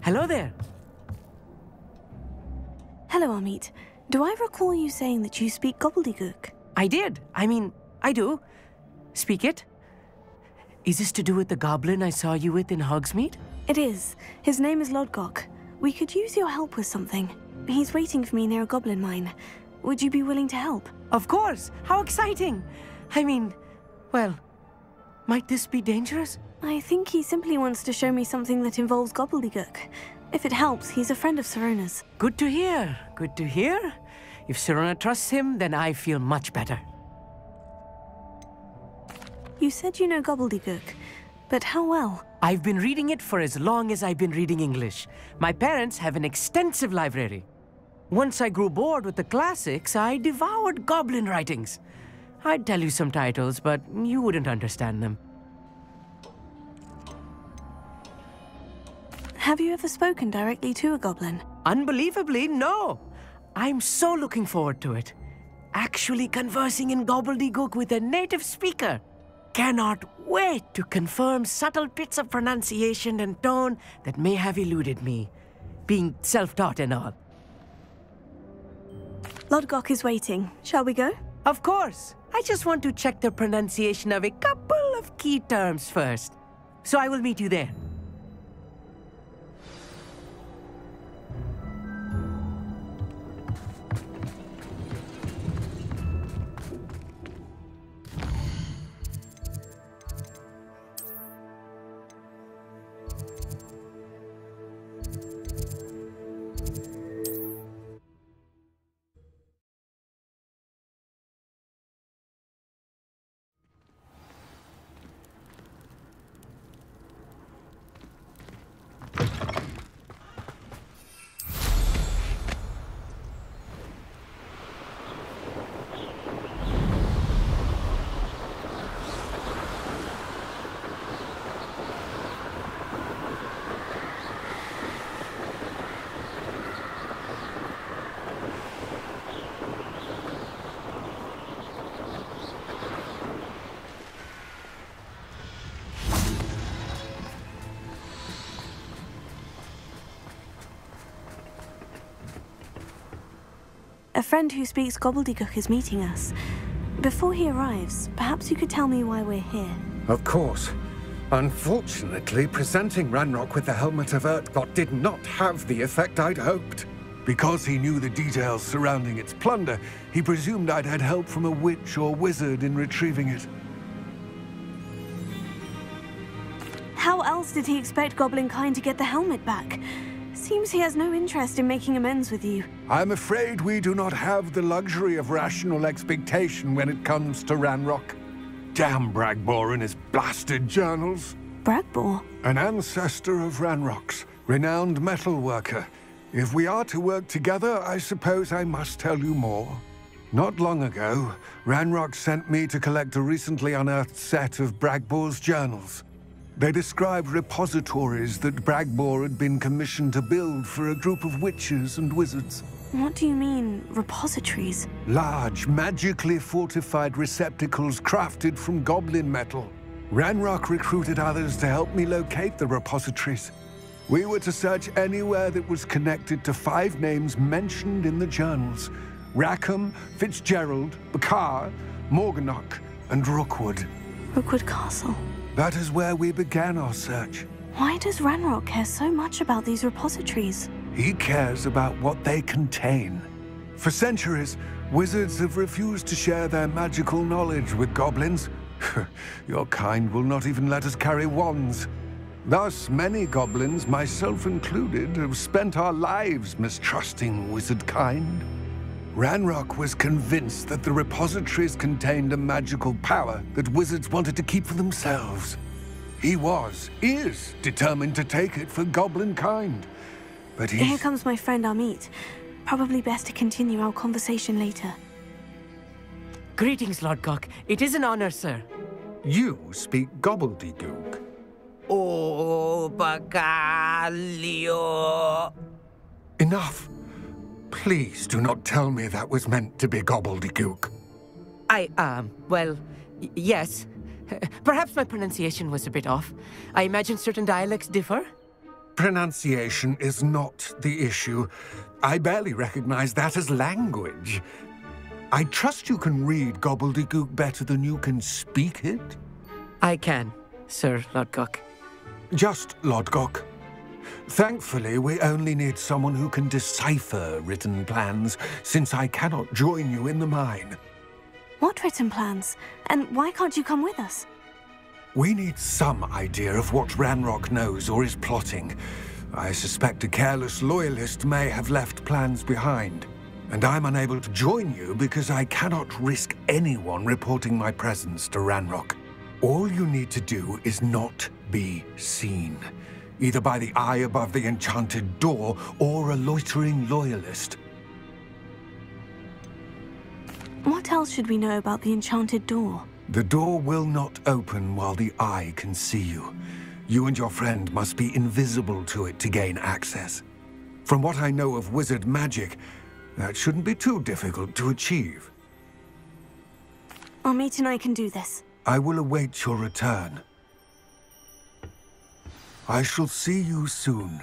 Hello there. Hello, Amit. Do I recall you saying that you speak Gobbledegook? I did. I mean, I do. Speak it. Is this to do with the goblin I saw you with in Hogsmeade? It is. His name is Lodgok. We could use your help with something. He's waiting for me near a goblin mine. Would you be willing to help? Of course! How exciting! I mean, well, might this be dangerous? I think he simply wants to show me something that involves Gobbledegook. If it helps, he's a friend of Sirona's. Good to hear. Good to hear. If Sirona trusts him, then I feel much better. You said you know Gobbledegook, but how well? I've been reading it for as long as I've been reading English. My parents have an extensive library. Once I grew bored with the classics, I devoured goblin writings. I'd tell you some titles, but you wouldn't understand them. Have you ever spoken directly to a goblin? Unbelievably, no. I'm so looking forward to it. Actually conversing in Gobbledegook with a native speaker. Cannot wait to confirm subtle bits of pronunciation and tone that may have eluded me, being self-taught and all. Lodgok is waiting. Shall we go? Of course. I just want to check the pronunciation of a couple of key terms first. So I will meet you there. A friend who speaks Gobbledegook is meeting us. Before he arrives, perhaps you could tell me why we're here. Of course. Unfortunately, presenting Ranrok with the Helmet of Urtkot did not have the effect I'd hoped. Because he knew the details surrounding its plunder, he presumed I'd had help from a witch or wizard in retrieving it. How else did he expect Goblinkind to get the helmet back? Seems he has no interest in making amends with you. I'm afraid we do not have the luxury of rational expectation when it comes to Ranrok. Damn Bragbor and his blasted journals. Bragbor? An ancestor of Ranrock's, renowned metal worker. If we are to work together, I suppose I must tell you more. Not long ago, Ranrok sent me to collect a recently unearthed set of Bragbor's journals. They described repositories that Bragbor had been commissioned to build for a group of witches and wizards. What do you mean, repositories? Large, magically fortified receptacles crafted from goblin metal. Ranrok recruited others to help me locate the repositories. We were to search anywhere that was connected to 5 names mentioned in the journals: Rackham, Fitzgerald, Bakar, Morganach, and Rookwood. Rookwood Castle. That is where we began our search. Why does Ranrok care so much about these repositories? He cares about what they contain. For centuries, wizards have refused to share their magical knowledge with goblins. Your kind will not even let us carry wands. Thus, many goblins, myself included, have spent our lives mistrusting wizard kind. Ranrok was convinced that the repositories contained a magical power that wizards wanted to keep for themselves. He is determined to take it for goblin kind. But Here comes my friend Amit. Probably best to continue our conversation later. Greetings, Lodgok. It is an honor, sir. You speak Gobbledegook. Oh, Bagalio. Enough. Please do not tell me that was meant to be Gobbledegook. Well, yes. Perhaps my pronunciation was a bit off. I imagine certain dialects differ. Pronunciation is not the issue. I barely recognize that as language. I trust you can read Gobbledegook better than you can speak it? I can, Sir Lodgok. Just Lodgok. Thankfully, we only need someone who can decipher written plans, since I cannot join you in the mine. What written plans? And why can't you come with us? We need some idea of what Ranrok knows or is plotting. I suspect a careless Loyalist may have left plans behind. And I'm unable to join you because I cannot risk anyone reporting my presence to Ranrok. All you need to do is not be seen, either by the eye above the enchanted door or a loitering Loyalist. What else should we know about the enchanted door? The door will not open while the eye can see you. You and your friend must be invisible to it to gain access. From what I know of wizard magic, that shouldn't be too difficult to achieve. Amit and I can do this. I will await your return. I shall see you soon.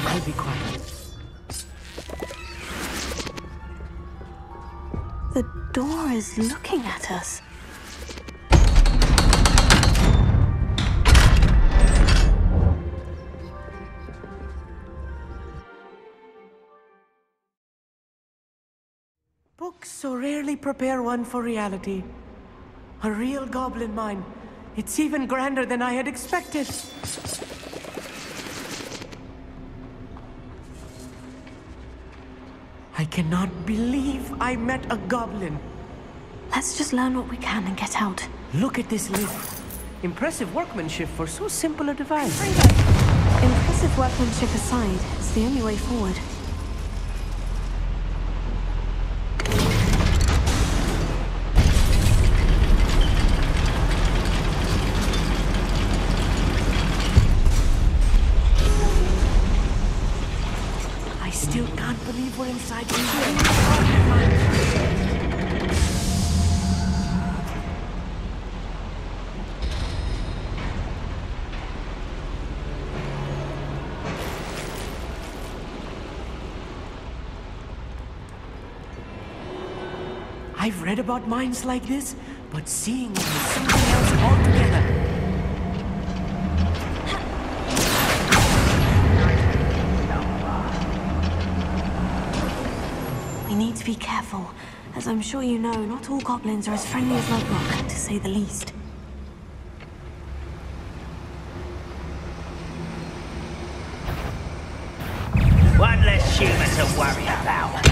I'll be quiet. The door is looking at us. Books so rarely prepare one for reality. A real goblin mine. It's even grander than I had expected. I cannot believe I met a goblin. Let's just learn what we can and get out. Look at this lid. Impressive workmanship for so simple a device. Impressive workmanship aside, it's the only way forward. I still can't believe we're inside the room. I've read about mines like this, but seeing it is something else altogether. We need to be careful. As I'm sure you know, not all goblins are as friendly as Lodgok, to say the least. One less human to worry about.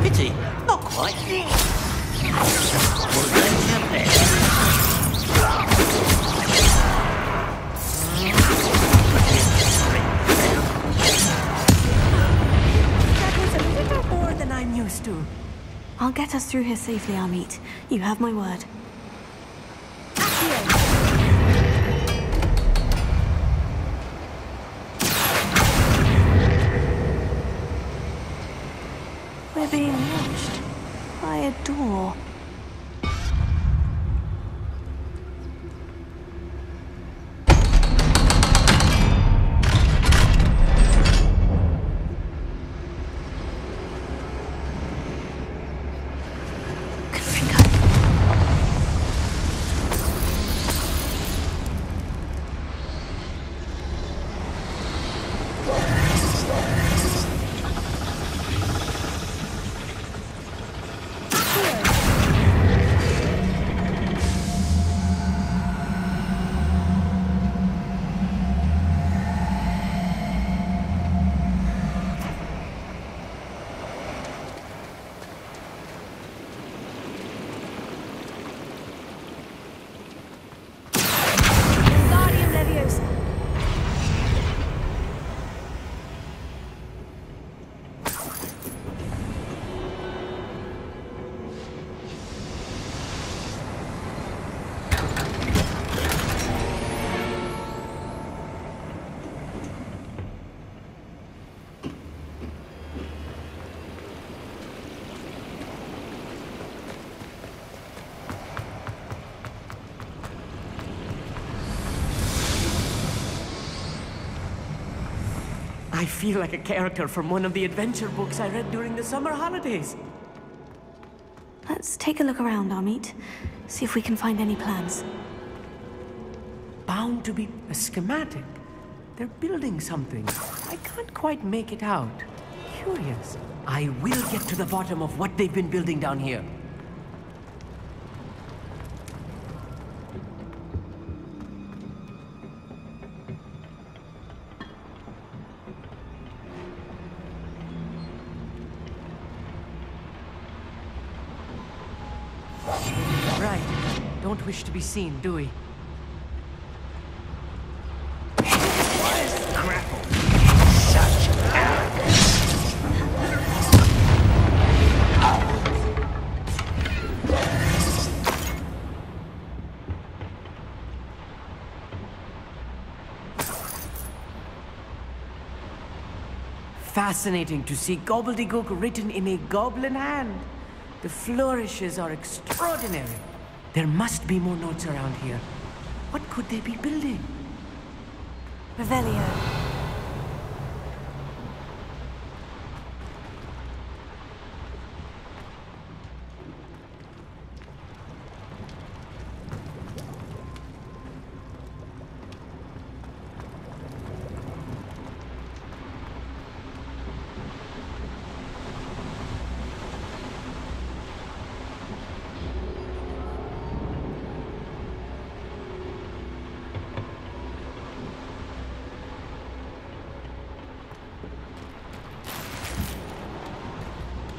Pity, not quite. What did they have there? That was a little more than I'm used to. I'll get us through here safely, Amit. You have my word. We're being watched by a door. I feel like a character from one of the adventure books I read during the summer holidays. Let's take a look around, Amit. See if we can find any plans. Bound to be a schematic. They're building something. I can't quite make it out. Curious. I will get to the bottom of what they've been building down here. Right. Don't wish to be seen, do we? Fascinating to see Gobbledegook written in a goblin hand. The flourishes are extraordinary. There must be more notes around here. What could they be building? Revelio.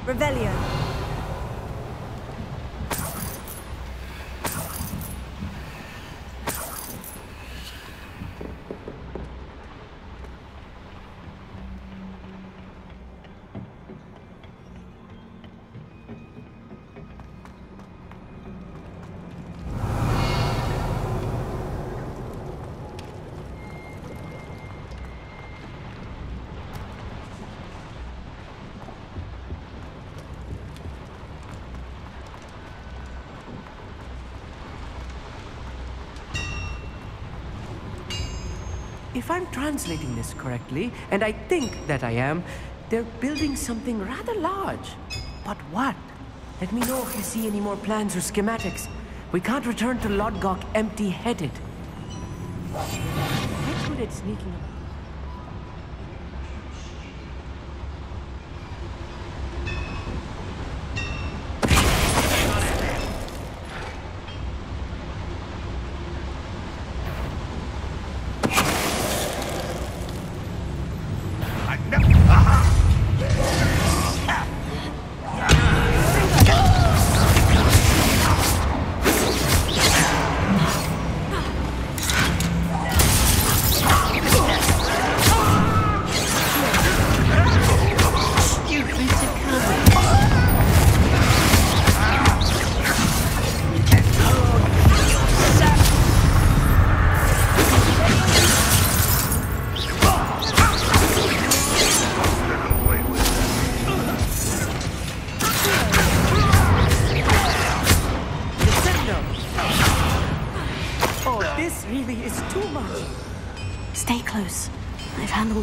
Revelio. If I'm translating this correctly, and I think that I am, they're building something rather large. But what? Let me know if you see any more plans or schematics. We can't return to Lodgok empty-headed. I'm good at sneaking up.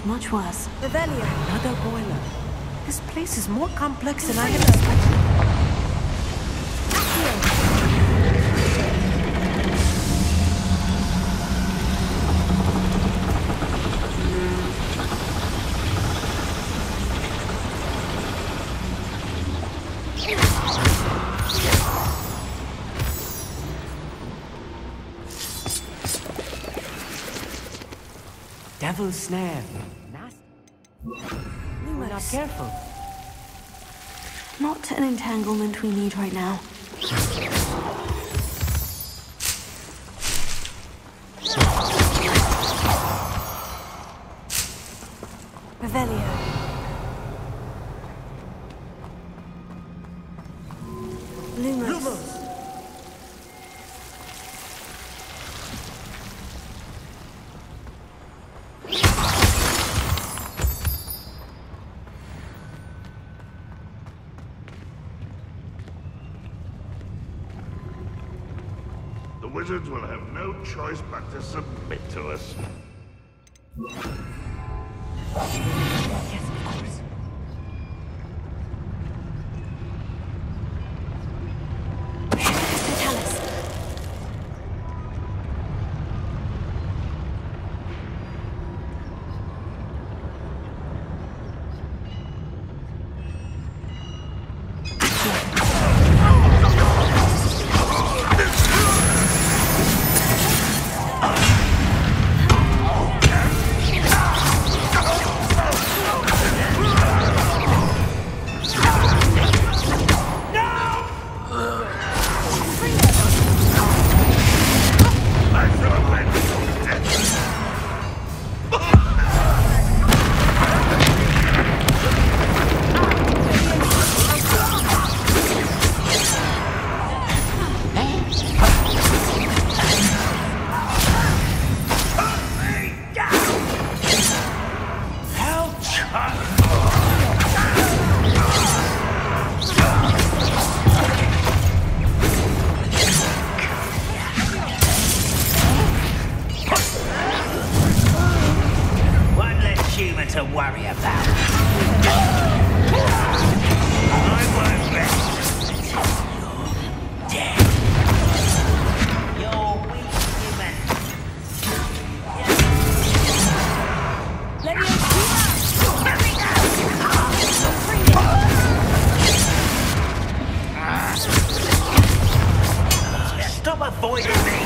Much worse. Revelio. Another boiler. This place is more complex than I had expected. Devil's snare. We're not careful. Not an entanglement we need right now. Revelio. Lumos. Wizards will have no choice but to submit to us. Yes, of course. Tell us. To worry about. I won't rest until you're dead. You're weak, human. Let me out. Stop avoiding me.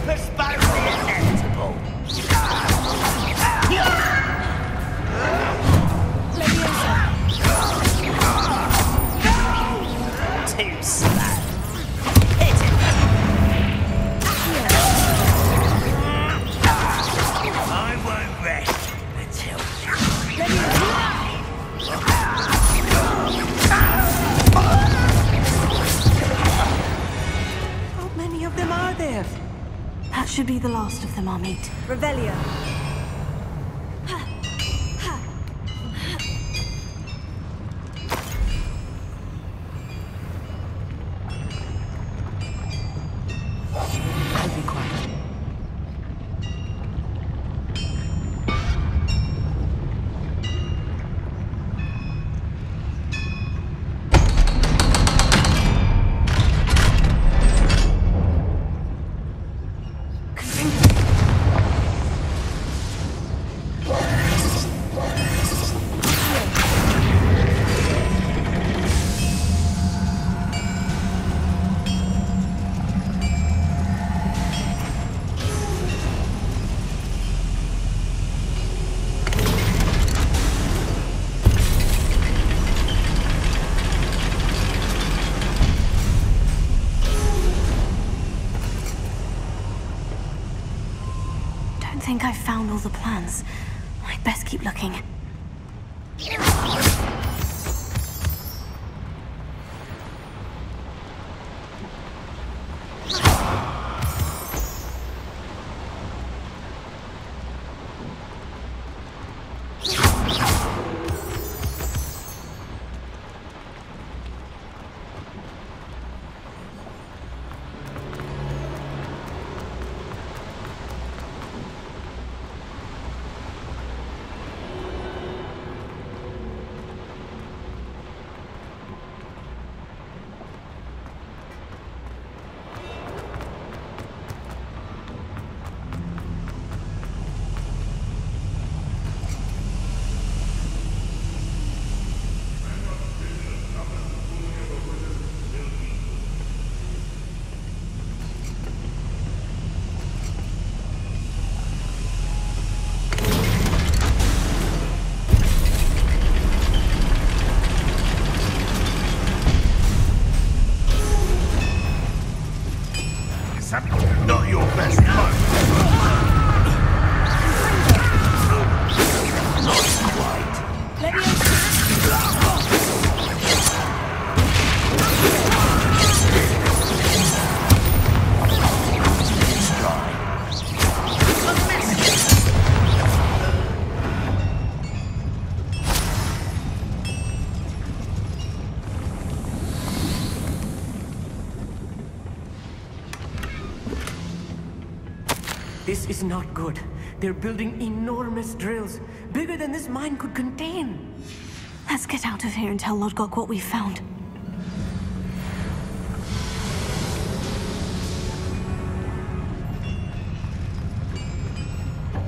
Postpone the inevitable. Too slow. Hit it. I won't rest until How many of them are there? That should be the last of them, Amit. Revelio. I'll be quiet. I think I've found all the plans. I'd best keep looking. This is not good. They're building enormous drills, bigger than this mine could contain. Let's get out of here and tell Lodgok what we found.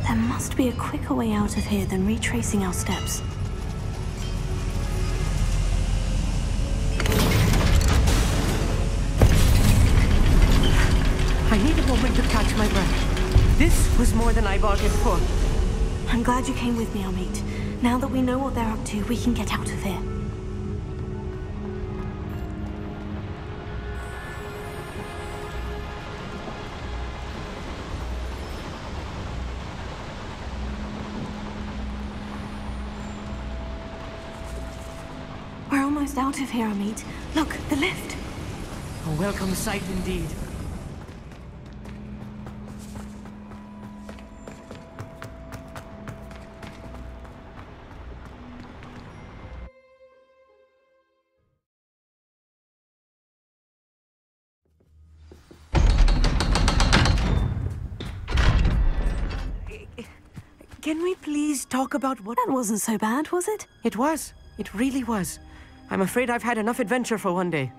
There must be a quicker way out of here than retracing our steps. I need a moment to catch my breath. This was more than I bargained for. I'm glad you came with me, Amit. Now that we know what they're up to, we can get out of here. We're almost out of here, Amit. Look, the lift. A welcome sight indeed. Can we please talk about what... That wasn't so bad, was it? It was. It really was. I'm afraid I've had enough adventure for one day.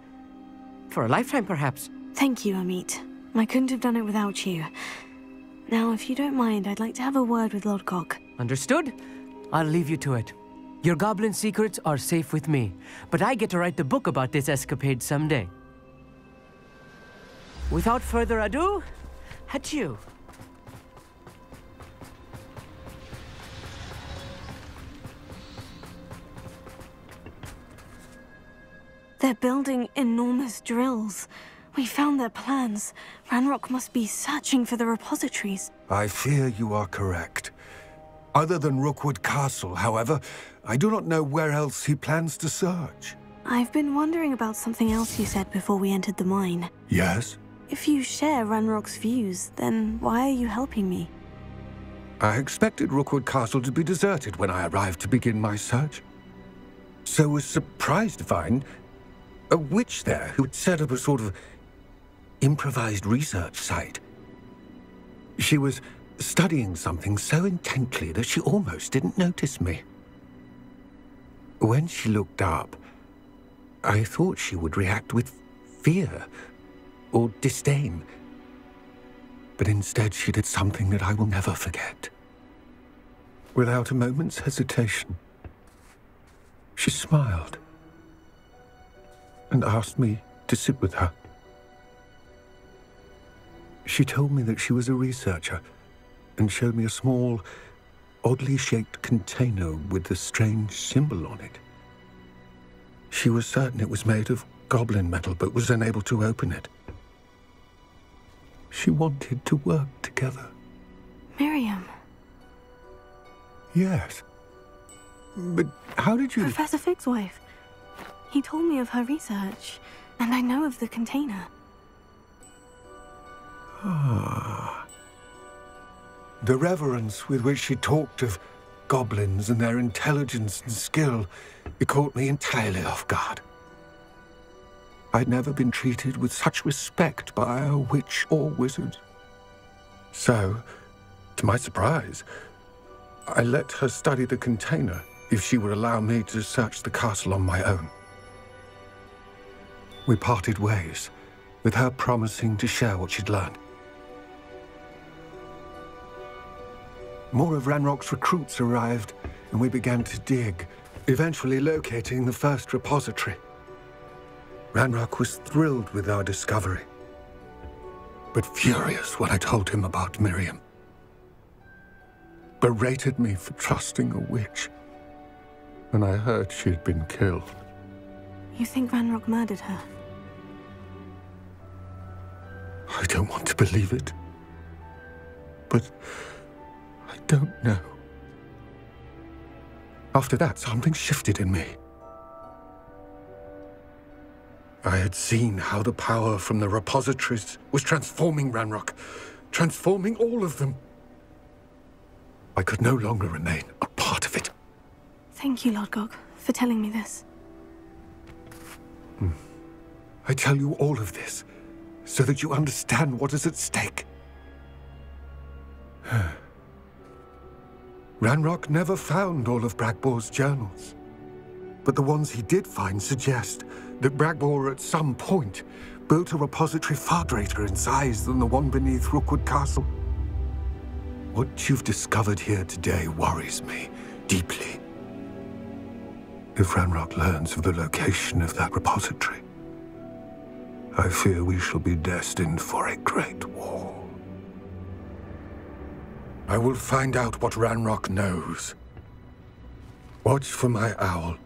For a lifetime, perhaps. Thank you, Amit. I couldn't have done it without you. Now, if you don't mind, I'd like to have a word with Lodgok. Understood? I'll leave you to it. Your goblin secrets are safe with me, but I get to write the book about this escapade someday. Without further ado, adieu. They're building enormous drills. We found their plans. Ranrok must be searching for the repositories. I fear you are correct. Other than Rookwood Castle, however, I do not know where else he plans to search. I've been wondering about something else you said before we entered the mine. Yes? If you share Ranrok's views, then why are you helping me? I expected Rookwood Castle to be deserted when I arrived to begin my search. So was surprised to find a witch there who had set up a sort of improvised research site. She was studying something so intently that she almost didn't notice me. When she looked up, I thought she would react with fear or disdain. But instead she did something that I will never forget. Without a moment's hesitation, she smiled and asked me to sit with her. She told me that she was a researcher and showed me a small, oddly shaped container with a strange symbol on it. She was certain it was made of goblin metal, but was unable to open it. She wanted to work together. Miriam. Yes. But how did you... Professor Fig's wife. He told me of her research, and I know of the container. Ah. The reverence with which she talked of goblins and their intelligence and skill, it caught me entirely off guard. I'd never been treated with such respect by a witch or wizard. So, to my surprise, I let her study the container if she would allow me to search the castle on my own. We parted ways, with her promising to share what she'd learned. More of Ranrock's recruits arrived, and we began to dig, eventually locating the first repository. Ranrok was thrilled with our discovery, but furious when I told him about Miriam. Berated me for trusting a witch when I heard she had been killed. You think Ranrok murdered her? I don't want to believe it, but I don't know. After that, something shifted in me. I had seen how the power from the repositories was transforming Ranrok, transforming all of them. I could no longer remain a part of it. Thank you, Lodgok, for telling me this. I tell you all of this so that you understand what is at stake. Ranrok never found all of Bragbor's journals. But the ones he did find suggest that Bragbor at some point built a repository far greater in size than the one beneath Rookwood Castle. What you've discovered here today worries me deeply. If Ranrok learns of the location of that repository, I fear we shall be destined for a great war. I will find out what Ranrok knows. Watch for my owl.